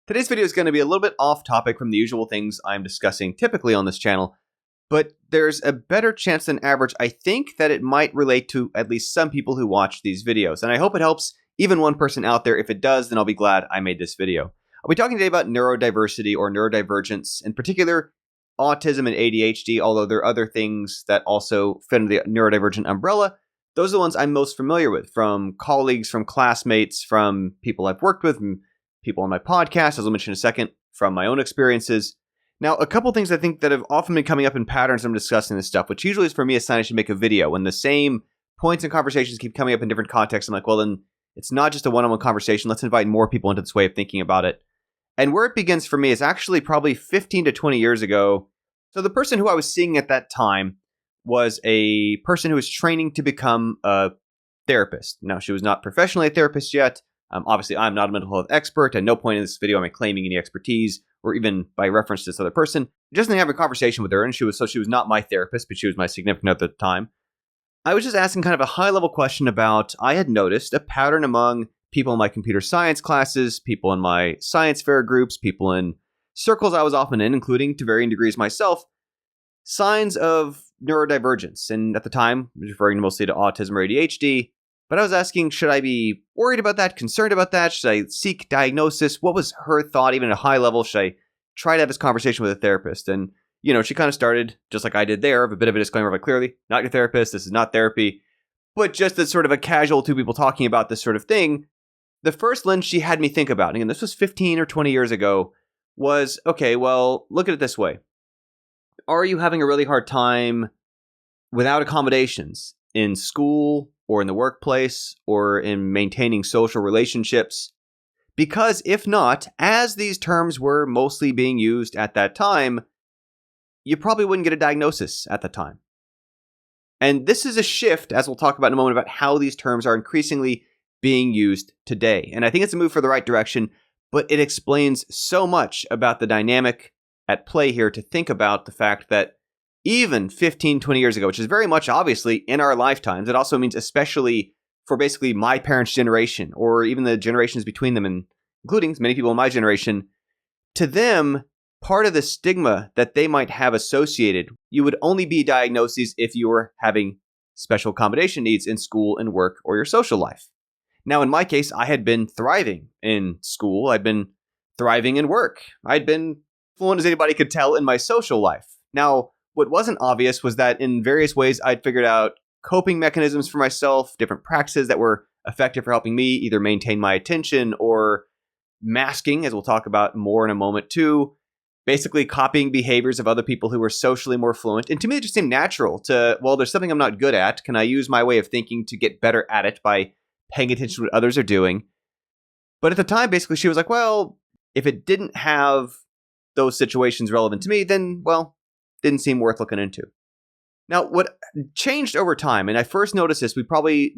Today's video is going to be a little bit off topic from the usual things I'm discussing typically on this channel, but there's a better chance than average, I think, that it might relate to at least some people who watch these videos, and I hope it helps even one person out there. If it does, then I'll be glad I made this video. I'll be talking today about neurodiversity or neurodivergence, in particular autism and ADHD, although there are other things that also fit under the neurodivergent umbrella. Those are the ones I'm most familiar with, from colleagues, from classmates, from people I've worked with, from people on my podcast, as I'll mention in a second, from my own experiences. Now, a couple things I think that have often been coming up in patterns I'm discussing this stuff, which usually is for me a sign I should make a video. When the same points and conversations keep coming up in different contexts, I'm like, well, then it's not just a one-on-one conversation. Let's invite more people into this way of thinking about it. And where it begins for me is actually probably 15 to 20 years ago. So the person who I was seeing at that time was a person who was training to become a therapist. Now, she was not professionally a therapist yet. Obviously, I'm not a mental health expert. At no point in this video am I claiming any expertise or even by reference to this other person. Just having a conversation with her, and she was not my therapist, but she was my significant other at the time. I was just asking kind of a high-level question about, I had noticed a pattern among people in my computer science classes, people in my science fair groups, people in circles I was often in, including to varying degrees myself, signs of neurodivergence. And at the time, I was referring mostly to autism or ADHD. But I was asking, should I be worried about that, concerned about that? Should I seek diagnosis? What was her thought, even at a high level? Should I try to have this conversation with a therapist? And, she kind of started, just like I did there, of a bit of a disclaimer of like, clearly, not your therapist, this is not therapy. But just as sort of a casual two people talking about this sort of thing, the first lens she had me think about, and this was 15 or 20 years ago, was, okay, well, look at it this way. Are you having a really hard time without accommodations in school, or in the workplace, or in maintaining social relationships? Because if not, as these terms were mostly being used at that time, you probably wouldn't get a diagnosis at the time. And this is a shift, as we'll talk about in a moment, about how these terms are increasingly being used today. And I think it's a move for the right direction, but it explains so much about the dynamic at play here to think about the fact that even 15, 20 years ago, which is very much obviously in our lifetimes, it also means especially for basically my parents' generation, or even the generations between them, and including many people in my generation, to them, part of the stigma that they might have associated, you would only be diagnoses if you were having special accommodation needs in school and work or your social life. Now, in my case, I had been thriving in school. I'd been thriving in work. I'd been fluent as anybody could tell in my social life. Now, what wasn't obvious was that in various ways I'd figured out coping mechanisms for myself, different practices that were effective for helping me either maintain my attention or masking, as we'll talk about more in a moment too, basically copying behaviors of other people who were socially more fluent. And to me, it just seemed natural to, well, there's something I'm not good at. Can I use my way of thinking to get better at it by paying attention to what others are doing? But at the time, basically, she was like, well, if it didn't have those situations relevant to me, then, well, didn't seem worth looking into. Now, what changed over time, and I first noticed this, we probably,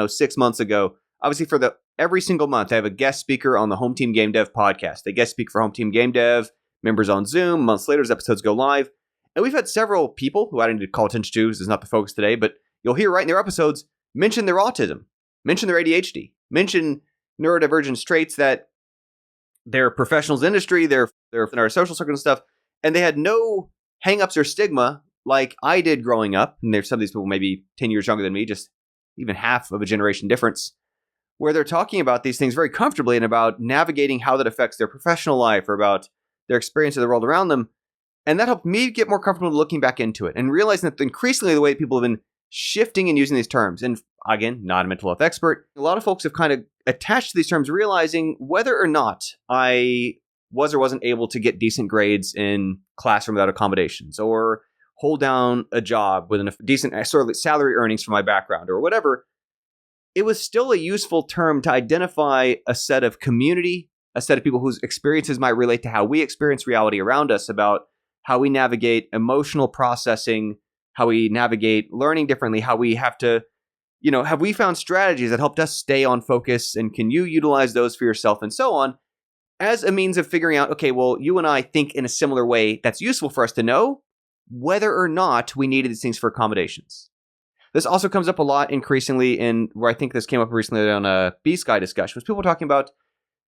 6 months ago, obviously for every single month, I have a guest speaker on the Home Team Game Dev podcast. They guest speak for Home Team Game Dev, members on Zoom. Months later, as episodes go live. And we've had several people who I didn't need to call attention to, this is not the focus today, but you'll hear right in their episodes, mention their autism, mention their ADHD, mention neurodivergent traits that they're professionals in industry, they're in our social circle and stuff, and they had no hang-ups or stigma like I did growing up, and there's some of these people maybe 10 years younger than me, just even half of a generation difference, where they're talking about these things very comfortably and about navigating how that affects their professional life or about their experience of the world around them. And that helped me get more comfortable looking back into it and realizing that increasingly the way people have been shifting and using these terms, and again, not a mental health expert, a lot of folks have kind of attached to these terms realizing whether or not I was or wasn't able to get decent grades in classroom without accommodations, or hold down a job with a decent sort of salary earnings for my background, or whatever, it was still a useful term to identify a set of community, a set of people whose experiences might relate to how we experience reality around us, about how we navigate emotional processing, how we navigate learning differently, how we have to, have we found strategies that helped us stay on focus, and can you utilize those for yourself, and so on, as a means of figuring out, okay, well, you and I think in a similar way that's useful for us to know whether or not we needed these things for accommodations. This also comes up a lot increasingly in where I think this came up recently on a B-Sky discussion, was people talking about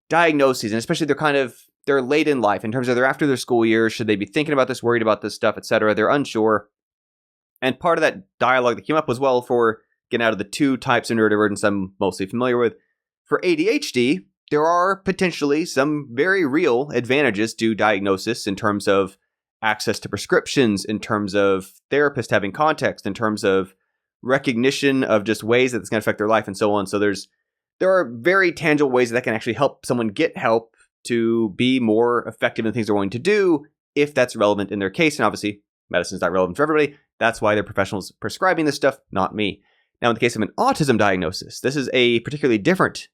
diagnoses, and especially they're late in life in terms of they're after their school years. Should they be thinking about this, worried about this stuff, etc.? They're unsure. And part of that dialogue that came up was, well, for getting out of the two types of neurodivergence I'm mostly familiar with, for ADHD, there are potentially some very real advantages to diagnosis in terms of access to prescriptions, in terms of therapists having context, in terms of recognition of just ways that it's going to affect their life and so on. So there are very tangible ways that can actually help someone get help to be more effective in things they're wanting to do if that's relevant in their case. And obviously, medicine's not relevant for everybody. That's why they're professionals prescribing this stuff, not me. Now, in the case of an autism diagnosis, this is a particularly different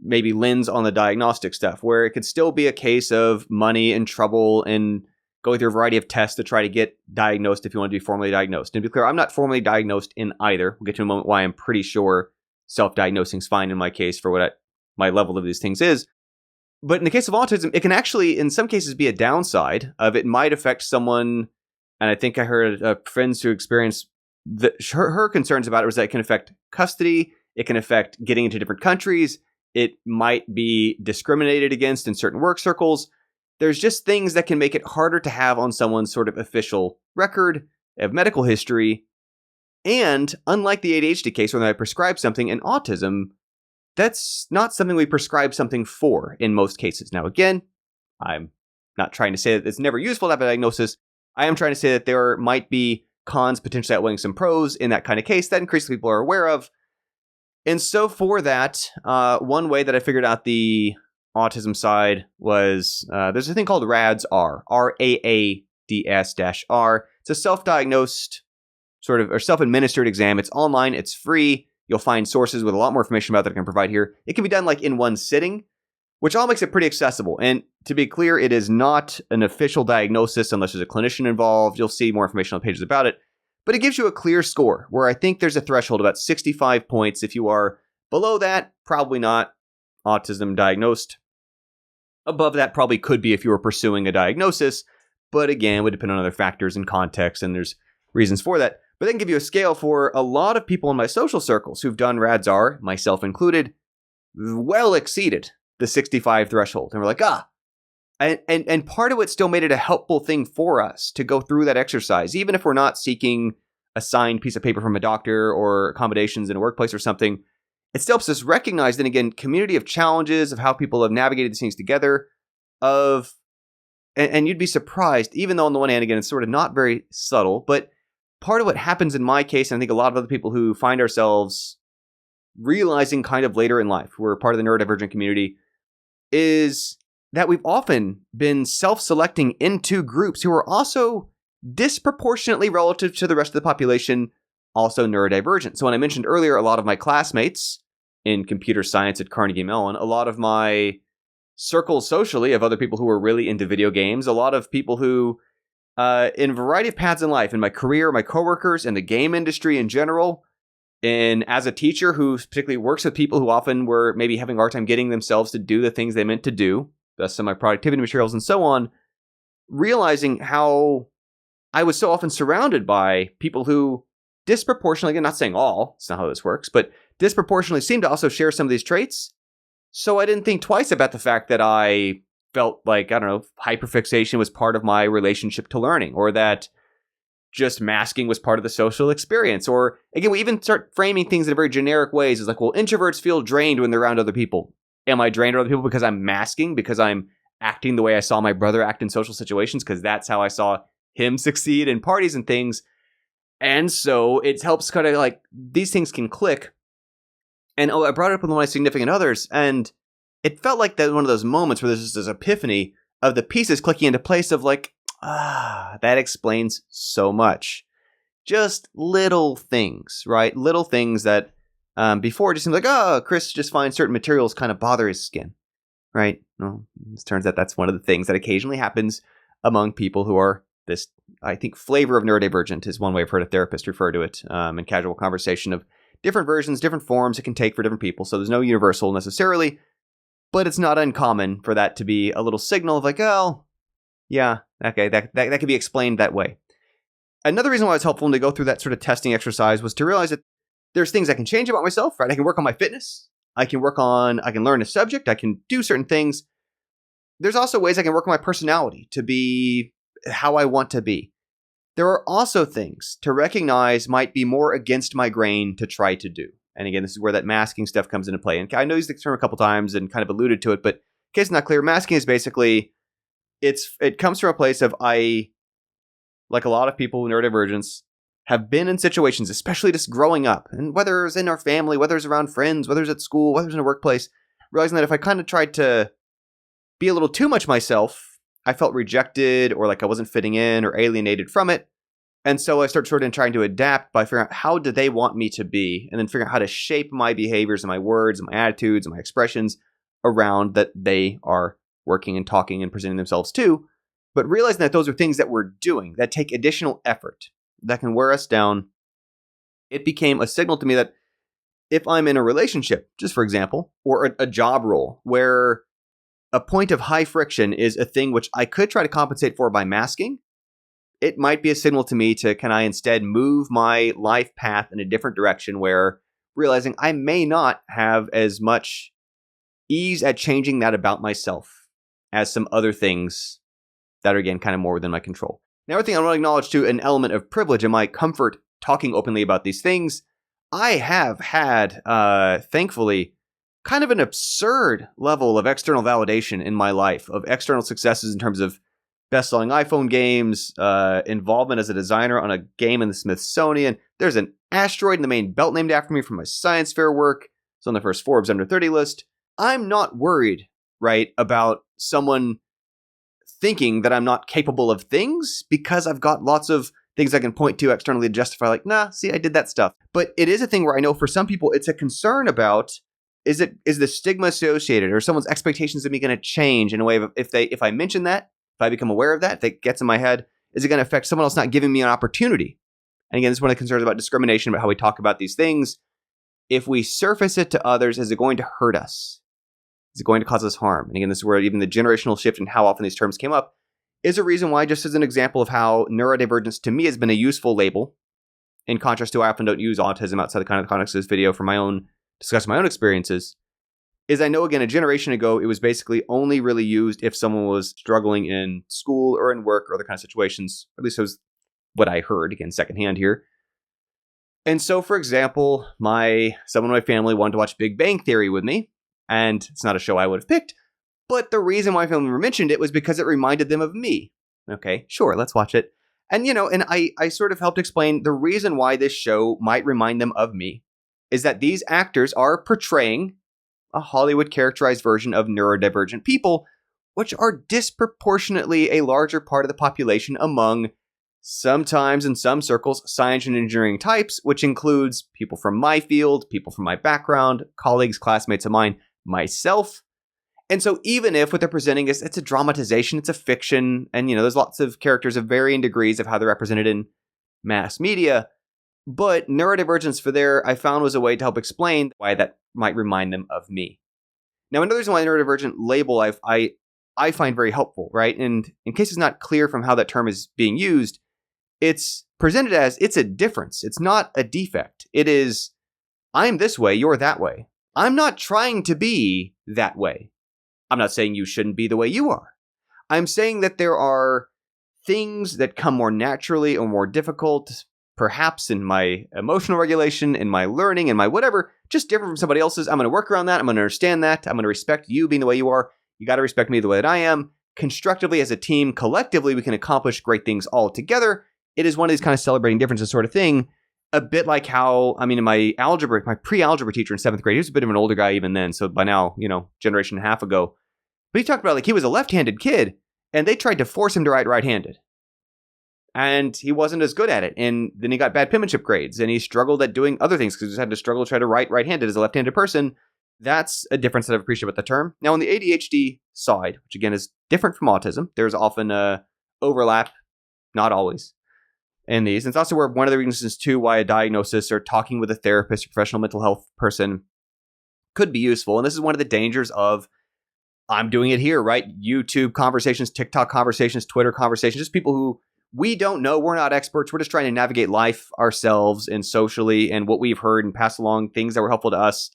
maybe lens on the diagnostic stuff, where it could still be a case of money and trouble and going through a variety of tests to try to get diagnosed if you want to be formally diagnosed. And to be clear, I'm not formally diagnosed in either. We'll get to in a moment why I'm pretty sure self-diagnosing is fine in my case for what my level of these things is. But in the case of autism, it can actually, in some cases, be a downside of it might affect someone. And I think I heard friends who experience her concerns about it was that it can affect custody. It can affect getting into different countries. It might be discriminated against in certain work circles. There's just things that can make it harder to have on someone's sort of official record of medical history. And unlike the ADHD case where I prescribe something, in autism, that's not something we prescribe something for in most cases. Now, again, I'm not trying to say that it's never useful to have a diagnosis. I am trying to say that there might be cons potentially outweighing some pros in that kind of case that increasingly people are aware of. And so for that, one way that I figured out the autism side was there's a thing called RADS-R, RAADS-R. It's a self-diagnosed sort of or self-administered exam. It's online. It's free. You'll find sources with a lot more information about that I can provide here. It can be done like in one sitting, which all makes it pretty accessible. And to be clear, it is not an official diagnosis unless there's a clinician involved. You'll see more information on pages about it. But it gives you a clear score where I think there's a threshold about 65 points. If you are below that, probably not autism diagnosed. Above that probably could be if you were pursuing a diagnosis. But again, it would depend on other factors and context, and there's reasons for that. But they can give you a scale for a lot of people in my social circles who've done RADS-R, myself included, well exceeded the 65 threshold. And we're like, And part of it still made it a helpful thing for us to go through that exercise, even if we're not seeking a signed piece of paper from a doctor or accommodations in a workplace or something. It still helps us recognize, then again, community of challenges of how people have navigated these things together. And you'd be surprised, even though on the one hand, again, it's sort of not very subtle, but part of what happens in my case, and I think a lot of other people who find ourselves realizing kind of later in life, who are part of the neurodivergent community, is that we've often been self-selecting into groups who are also disproportionately relative to the rest of the population, also neurodivergent. So when I mentioned earlier, a lot of my classmates in computer science at Carnegie Mellon, a lot of my circles socially of other people who are really into video games, a lot of people who, in a variety of paths in life, in my career, my coworkers, in the game industry in general, and as a teacher who particularly works with people who often were maybe having a hard time getting themselves to do the things they meant to do, thus some of my productivity materials and so on, realizing how I was so often surrounded by people who disproportionately, again, not saying all, it's not how this works, but disproportionately seem to also share some of these traits. So I didn't think twice about the fact that I felt like, I don't know, hyperfixation was part of my relationship to learning, or that just masking was part of the social experience. Or again, we even start framing things in very generic ways. It's like, well, introverts feel drained when they're around other people. Am I drained around other people because I'm masking, because I'm acting the way I saw my brother act in social situations, because that's how I saw him succeed in parties and things? And so it helps kind of like, these things can click. And I brought it up with one of my significant others, and it felt like that one of those moments where there's just this epiphany of the pieces clicking into place of like, that explains so much. Just little things, right? Little things that before it just seemed like, oh, Chris just finds certain materials kind of bother his skin, right? Well, it turns out that's one of the things that occasionally happens among people who are this, I think, flavor of neurodivergent is one way I've heard a therapist refer to it in casual conversation, of different versions, different forms it can take for different people. So there's no universal necessarily, but it's not uncommon for that to be a little signal of like, oh, yeah, okay, that could be explained that way. Another reason why it's helpful to go through that sort of testing exercise was to realize that there's things I can change about myself, right? I can work on my fitness. I can learn a subject, I can do certain things. There's also ways I can work on my personality to be how I want to be. There are also things to recognize might be more against my grain to try to do. And again, this is where that masking stuff comes into play. And I know used the term a couple times and kind of alluded to it, but in case it's not clear, masking is basically, it comes from a place of I, like a lot of people with neurodivergence, have been in situations, especially just growing up, and whether it's in our family, whether it's around friends, whether it's at school, whether it's in a workplace, realizing that if I kind of tried to be a little too much myself, I felt rejected or like I wasn't fitting in or alienated from it. And so I started sort of trying to adapt by figuring out how do they want me to be, and then figuring out how to shape my behaviors and my words and my attitudes and my expressions around that they are working and talking and presenting themselves to. But realizing that those are things that we're doing that take additional effort, that can wear us down, it became a signal to me that if I'm in a relationship, just for example, or a job role where a point of high friction is a thing which I could try to compensate for by masking, it might be a signal to me to, can I instead move my life path in a different direction where realizing I may not have as much ease at changing that about myself as some other things that are, again, kind of more within my control. Now, everything I want to acknowledge to an element of privilege and my comfort talking openly about these things. I have had, thankfully, kind of an absurd level of external validation in my life, of external successes in terms of best-selling iPhone games, involvement as a designer on a game in the Smithsonian. There's an asteroid in the main belt named after me from my science fair work. It's on the first Forbes Under 30 list. I'm not worried, right, about someone thinking that I'm not capable of things because I've got lots of things I can point to externally to justify, like, nah, see, I did that stuff. But it is a thing where I know for some people it's a concern about, is the stigma associated or someone's expectations of me going to change in a way of if I mention that, if I become aware of that, if it gets in my head, is it going to affect someone else not giving me an opportunity? And again, this is one of the concerns about discrimination, about how we talk about these things. If we surface it to others, is it going to hurt us? Is it going to cause us harm? And again, this is where even the generational shift and how often these terms came up is a reason why, just as an example of how neurodivergence to me has been a useful label, in contrast to I often don't use autism outside the kind of context of this video for discussing my own experiences, is I know, again, a generation ago, it was basically only really used if someone was struggling in school or in work or other kind of situations. At least that was what I heard, again, secondhand here. And so, for example, someone in my family wanted to watch Big Bang Theory with me, and it's not a show I would have picked, but the reason why my family mentioned it was because it reminded them of me. Okay, sure, let's watch it. And, and I sort of helped explain the reason why this show might remind them of me is that these actors are portraying a Hollywood characterized version of neurodivergent people, which are disproportionately a larger part of the population among, sometimes in some circles, science and engineering types, which includes people from my field, people from my background, colleagues, classmates of mine, myself. And so even if what they're presenting is, it's a dramatization, it's a fiction, and there's lots of characters of varying degrees of how they're represented in mass media, but neurodivergence I found was a way to help explain why that might remind them of me. Now, another reason why neurodivergent label I find very helpful, right? And in case it's not clear from how that term is being used, it's presented as it's a difference. It's not a defect. It is, I'm this way, you're that way. I'm not trying to be that way. I'm not saying you shouldn't be the way you are. I'm saying that there are things that come more naturally or more difficult, perhaps in my emotional regulation, in my learning, in my whatever, just different from somebody else's. I'm going to work around that. I'm going to understand that. I'm going to respect you being the way you are. You got to respect me the way that I am. Constructively as a team, collectively, we can accomplish great things all together. It is one of these kind of celebrating differences sort of thing. A bit like how, in my pre-algebra teacher in 7th grade, he was a bit of an older guy even then. So by now, generation and a half ago. But he talked about he was a left-handed kid and they tried to force him to write right-handed. And he wasn't as good at it. And then he got bad penmanship grades and he struggled at doing other things because he just had to struggle to try to write right-handed as a left-handed person. That's a difference that I've appreciated about the term. Now, on the ADHD side, which again is different from autism, there's often a overlap, not always, in these. And it's also where one of the reasons too why a diagnosis or talking with a therapist or professional mental health person could be useful. And this is one of the dangers of, I'm doing it here, right? YouTube conversations, TikTok conversations, Twitter conversations, just people who we don't know. We're not experts. We're just trying to navigate life ourselves and socially and what we've heard and pass along things that were helpful to us.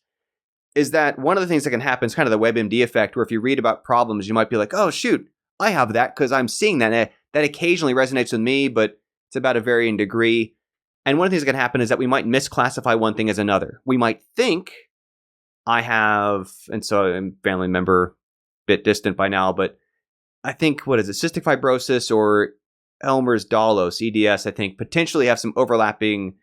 is that one of the things that can happen is kind of the WebMD effect, where if you read about problems, you might be like, oh, shoot, I have that because I'm seeing that. And that occasionally resonates with me, but it's about a varying degree. And one of the things that can happen is that we might misclassify one thing as another. We might think I have, and so I'm a family member, a bit distant by now, but I think, what is it, cystic fibrosis or Ehlers-Danlos, EDS, I think, potentially have some overlapping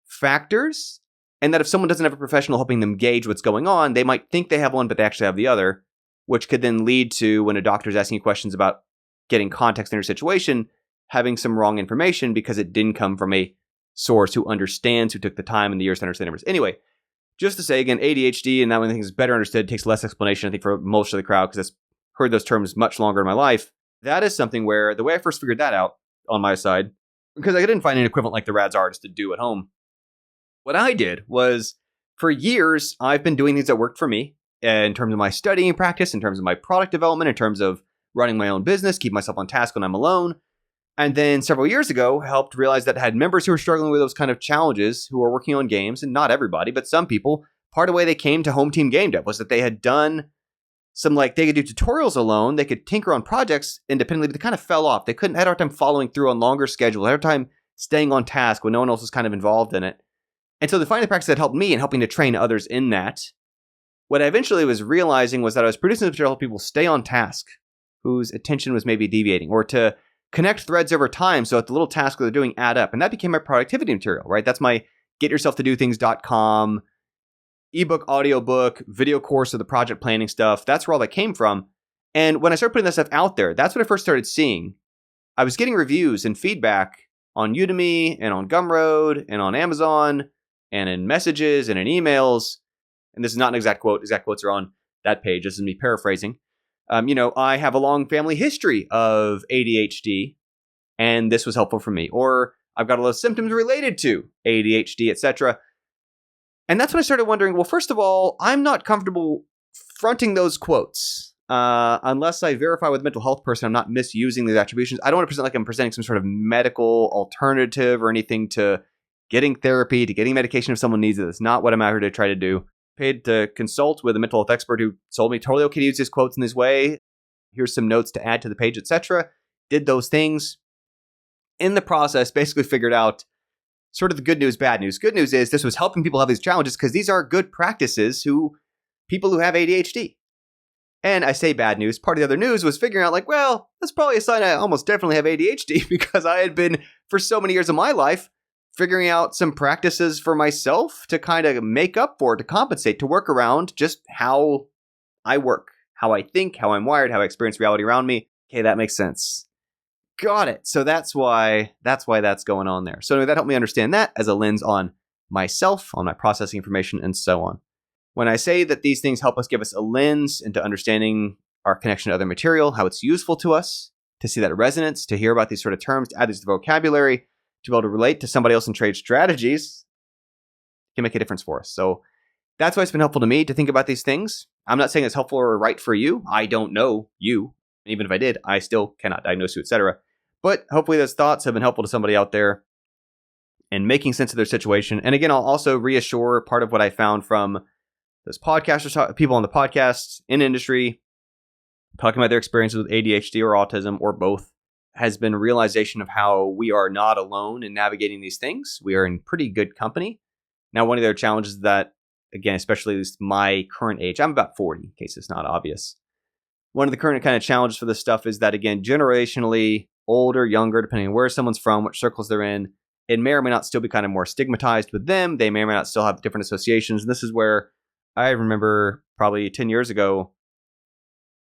factors. And that if someone doesn't have a professional helping them gauge what's going on, they might think they have one, but they actually have the other, which could then lead to, when a doctor's asking you questions about getting context in your situation, having some wrong information because it didn't come from a source who understands, who took the time and the years to understand numbers. Anyway, just to say, again, ADHD, and that one thing is better understood, takes less explanation, I think, for most of the crowd, because I've heard those terms much longer in my life. That is something where the way I first figured that out on my side, because I didn't find an equivalent like the RADS artist to do at home, what I did was, for years, I've been doing things that worked for me in terms of my studying practice, in terms of my product development, in terms of running my own business, keep myself on task when I'm alone. And then several years ago, helped realize that I had members who were struggling with those kind of challenges, who were working on games, and not everybody, but some people. Part of the way they came to Home Team Game Dev was that they had done some, like, they could do tutorials alone, they could tinker on projects independently, but they kind of fell off. They had a hard time following through on longer schedules, had a hard time staying on task when no one else was kind of involved in it. And so the finding practice that helped me in helping to train others in that, what I eventually was realizing was that I was producing material to help people stay on task, whose attention was maybe deviating, or to connect threads over time so that the little tasks that they're doing add up. And that became my productivity material, right? That's my getyourselftodothings.com, ebook, audiobook, video course of the project planning stuff. That's where all that came from. And when I started putting that stuff out there, that's when I first started seeing. I was getting reviews and feedback on Udemy and on Gumroad and on Amazon and in messages and in emails. And this is not an exact quote. Exact quotes are on that page. This is me paraphrasing. I have a long family history of ADHD, and this was helpful for me. Or I've got a lot of symptoms related to ADHD, etc. And that's when I started wondering, well, first of all, I'm not comfortable fronting those quotes. Unless I verify with a mental health person, I'm not misusing these attributions. I don't want to present like I'm presenting some sort of medical alternative or anything to getting therapy, to getting medication if someone needs it. That's not what I'm out here to try to do. Paid to consult with a mental health expert who told me totally okay to use these quotes in this way. Here's some notes to add to the page, etc. Did those things. In the process, basically figured out sort of the good news, bad news. Good news is this was helping people have these challenges because these are good practices people who have ADHD. And I say bad news. Part of the other news was figuring out like, well, that's probably a sign I almost definitely have ADHD because I had been for so many years of my life figuring out some practices for myself to kind of make up for, to compensate, to work around just how I work, how I think, how I'm wired, how I experience reality around me. Okay, that makes sense. Got it. So that's why that's going on there. So anyway, that helped me understand that as a lens on myself, on my processing information, and so on. When I say that these things help us give us a lens into understanding our connection to other material, how it's useful to us, to see that resonance, to hear about these sort of terms, to add these to the vocabulary, to be able to relate to somebody else and trade strategies, can make a difference for us. So that's why it's been helpful to me to think about these things. I'm not saying it's helpful or right for you. I don't know you. Even if I did, I still cannot diagnose you, etc. But hopefully those thoughts have been helpful to somebody out there in making sense of their situation. And again, I'll also reassure part of what I found from those podcasters, people on the podcast in industry, talking about their experiences with ADHD or autism or both, has been a realization of how we are not alone in navigating these things. We are in pretty good company. Now, one of their challenges that, again, especially at least my current age, I'm about 40, in case it's not obvious. One of the current kind of challenges for this stuff is that, again, generationally, older, younger, depending on where someone's from, which circles they're in, it may or may not still be kind of more stigmatized with them. They may or may not still have different associations. And this is where I remember probably 10 years ago,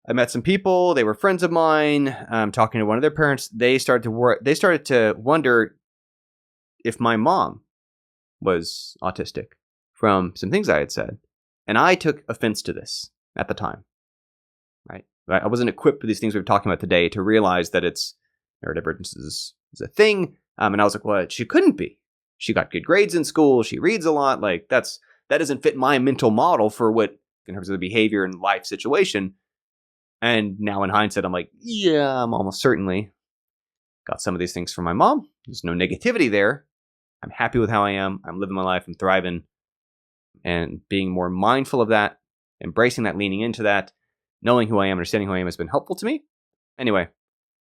I met some people. They were friends of mine. Talking to one of their parents, they started to wonder if my mom was autistic from some things I had said, and I took offense to this at the time. Right, I wasn't equipped with these things we're talking about today to realize that it's neurodivergence is a thing. And I was like, well, she couldn't be. She got good grades in school. She reads a lot. Like that doesn't fit my mental model for what in terms of the behavior and life situation. And now in hindsight, I'm like, yeah, I'm almost certainly got some of these things from my mom. There's no negativity there. I'm happy with how I am. I'm living my life. I'm thriving. And being more mindful of that embracing that, leaning into that, knowing who I am, understanding who I am has been helpful to me. Anyway,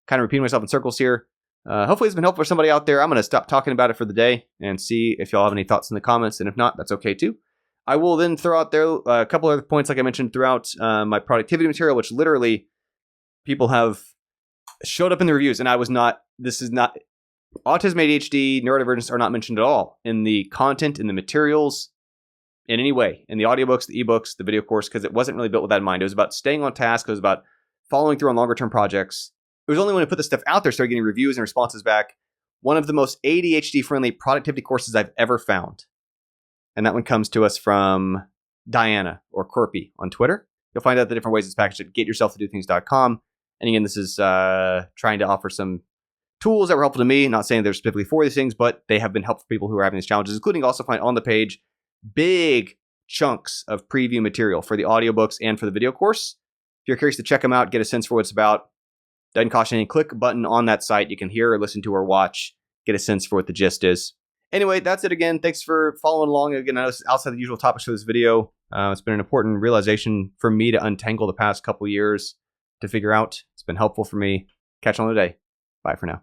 kind of repeating myself in circles here. Hopefully it's been helpful for somebody out there. I'm going to stop talking about it for the day and see if y'all have any thoughts in the comments. And if not, that's okay too. I will then throw out there a couple other points, like I mentioned, throughout my productivity material, which literally people have showed up in the reviews. And this is not, autism, ADHD, neurodivergence are not mentioned at all in the content, in the materials, in any way, in the audiobooks, the ebooks, the video course, because it wasn't really built with that in mind. It was about staying on task. It was about following through on longer term projects. It was only when I put this stuff out there, started getting reviews and responses back. One of the most ADHD-friendly productivity courses I've ever found. And that one comes to us from Diana, or Corpy, on Twitter. You'll find out the different ways it's packaged at getyourselftodothings.com. And again, this is trying to offer some tools that were helpful to me. Not saying they're specifically for these things, but they have been helpful for people who are having these challenges, including also find on the page big chunks of preview material for the audiobooks and for the video course. If you're curious to check them out, get a sense for what it's about, doesn't cost any. Click a button on that site. You can hear or listen to or watch, get a sense for what the gist is. Anyway, that's it again. Thanks for following along. Again, I know it's outside the usual topics for this video. It's been an important realization for me to untangle the past couple years to figure out. It's been helpful for me. Catch you on the day. Bye for now.